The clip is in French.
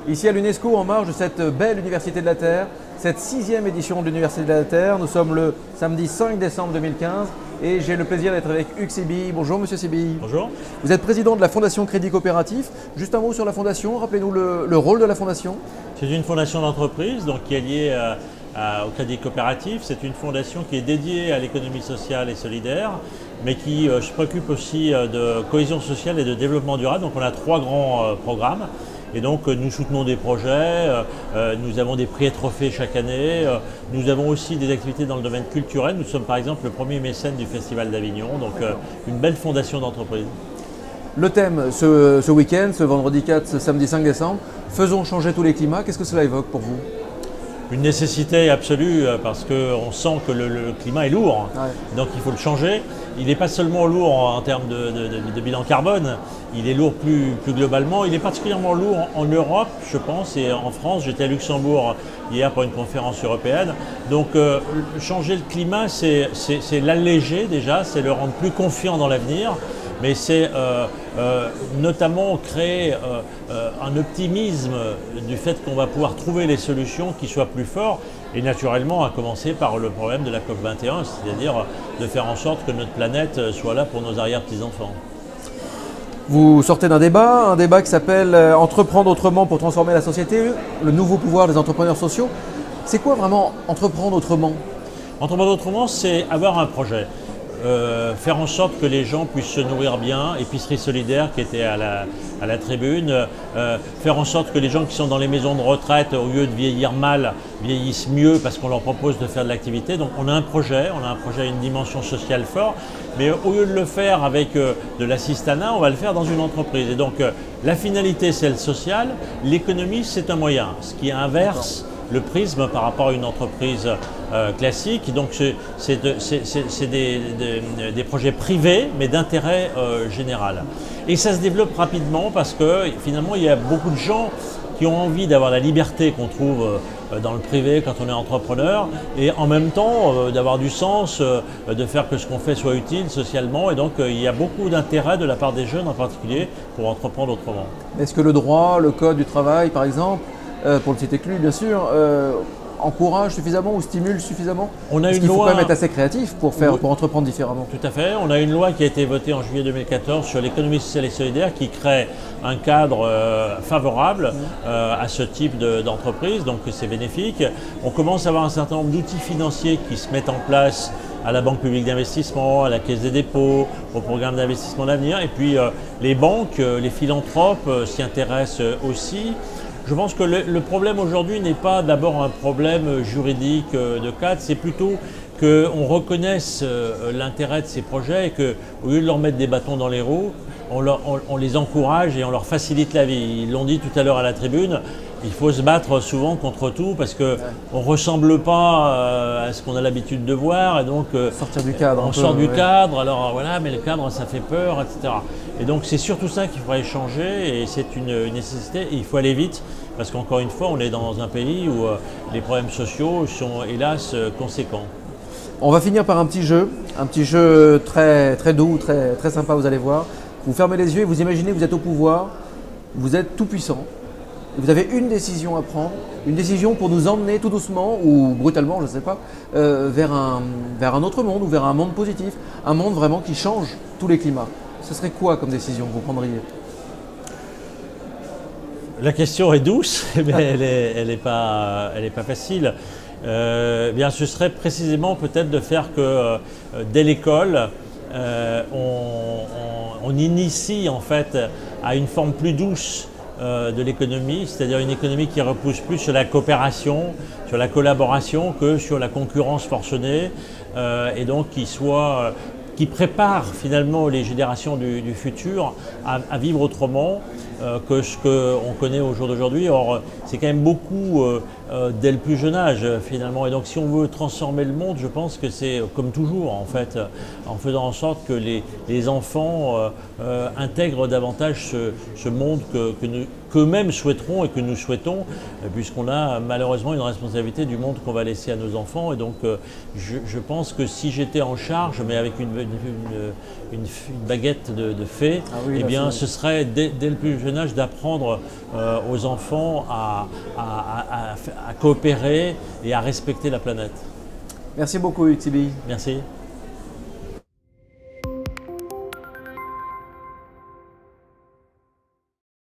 Ici à l'UNESCO, en marge de cette belle Université de la Terre, cette 6e édition de l'Université de la Terre. Nous sommes le samedi 5 décembre 2015 et j'ai le plaisir d'être avec Hugues Sébilly. Bonjour Monsieur Sébilly. Bonjour. Vous êtes président de la Fondation Crédit Coopératif. Juste un mot sur la Fondation, rappelez-nous le rôle de la Fondation. C'est une fondation d'entreprise qui est liée au Crédit Coopératif. C'est une fondation qui est dédiée à l'économie sociale et solidaire, mais qui se préoccupe aussi de cohésion sociale et de développement durable. Donc on a 3 grands programmes. Et donc nous soutenons des projets, nous avons des prix et trophées chaque année, nous avons aussi des activités dans le domaine culturel. Nous sommes par exemple le premier mécène du Festival d'Avignon, donc une belle fondation d'entreprise. Le thème ce week-end, ce vendredi 4, ce samedi 5 décembre, faisons changer tous les climats. Qu'est-ce que cela évoque pour vous? Une nécessité absolue parce qu'on sent que le climat est lourd, donc il faut le changer. Il n'est pas seulement lourd en termes de bilan carbone, il est lourd plus globalement. Il est particulièrement lourd en Europe, je pense, et en France. J'étais à Luxembourg hier pour une conférence européenne. Donc changer le climat, c'est l'alléger déjà, c'est le rendre plus confiant dans l'avenir. Mais c'est notamment créer un optimisme du fait qu'on va pouvoir trouver les solutions qui soient plus forts, et naturellement à commencer par le problème de la COP21, c'est-à-dire de faire en sorte que notre planète soit là pour nos arrière-petits-enfants. Vous sortez d'un débat qui s'appelle « Entreprendre autrement pour transformer la société », le nouveau pouvoir des entrepreneurs sociaux. C'est quoi vraiment entreprendre autrement? Entreprendre autrement, c'est avoir un projet. Faire en sorte que les gens puissent se nourrir bien, épicerie solidaire qui était à la tribune, faire en sorte que les gens qui sont dans les maisons de retraite, au lieu de vieillir mal, vieillissent mieux parce qu'on leur propose de faire de l'activité. Donc on a un projet à une dimension sociale forte, mais au lieu de le faire avec de l'assistanat, on va le faire dans une entreprise. Et donc la finalité c'est le social, l'économie c'est un moyen, ce qui inverse le prisme par rapport à une entreprise classique. Donc c'est des projets privés mais d'intérêt général. Et ça se développe rapidement parce que finalement il y a beaucoup de gens qui ont envie d'avoir la liberté qu'on trouve dans le privé quand on est entrepreneur, et en même temps d'avoir du sens, de faire que ce qu'on fait soit utile socialement. Et donc il y a beaucoup d'intérêt de la part des jeunes en particulier pour entreprendre autrement. Est-ce que le droit, le code du travail par exemple, pour le citer que lui bien sûr, encourage suffisamment ou stimule suffisamment? Parce qu'il faut quand même être assez créatif pour entreprendre différemment. Tout à fait. On a une loi qui a été votée en juillet 2014 sur l'économie sociale et solidaire qui crée un cadre favorable à ce type d'entreprise, donc c'est bénéfique. On commence à avoir un certain nombre d'outils financiers qui se mettent en place à la Banque publique d'investissement, à la Caisse des dépôts, au programme d'investissement d'avenir. Et puis les banques, les philanthropes s'y intéressent aussi. Je pense que le problème aujourd'hui n'est pas d'abord un problème juridique de cadre, c'est plutôt qu'on reconnaisse l'intérêt de ces projets et qu'au lieu de leur mettre des bâtons dans les roues, on les encourage et on leur facilite la vie. Ils l'ont dit tout à l'heure à la tribune, il faut se battre souvent contre tout parce qu'on ne ressemble pas à ce qu'on a l'habitude de voir, et donc sortir du cadre, on sort du cadre, alors voilà, mais le cadre ça fait peur, etc. Et donc c'est surtout ça qu'il faudrait changer, et c'est une nécessité, et il faut aller vite parce qu'encore une fois on est dans un pays où les problèmes sociaux sont hélas conséquents. On va finir par un petit jeu très, très doux, très sympa, vous allez voir. Vous fermez les yeux et vous imaginez que vous êtes au pouvoir, vous êtes tout puissant. Vous avez une décision à prendre, une décision pour nous emmener tout doucement ou brutalement, je ne sais pas, vers un autre monde ou vers un monde positif, un monde vraiment qui change tous les climats. Ce serait quoi comme décision que vous prendriez? La question est douce, mais elle n'est pas facile. Bien, ce serait précisément peut-être de faire que dès l'école, on initie en fait à une forme plus douce de l'économie, c'est-à-dire une économie qui repousse plus sur la coopération, sur la collaboration que sur la concurrence forcenée, et donc qui prépare finalement les générations du futur à vivre autrement que ce qu'on connaît au jour d'aujourd'hui. Or, c'est quand même beaucoup dès le plus jeune âge finalement. Et donc si on veut transformer le monde, je pense que c'est comme toujours en fait, en faisant en sorte que les enfants intègrent davantage ce monde qu'eux-mêmes souhaiteront et que nous souhaitons, puisqu'on a malheureusement une responsabilité du monde qu'on va laisser à nos enfants. Et donc je pense que si j'étais en charge, mais avec une baguette de fée, Ah oui, eh là, bien c'est- ce serait dès le plus jeune âge d'apprendre aux enfants à coopérer et à respecter la planète. Merci beaucoup, Hugues Tibi. Merci.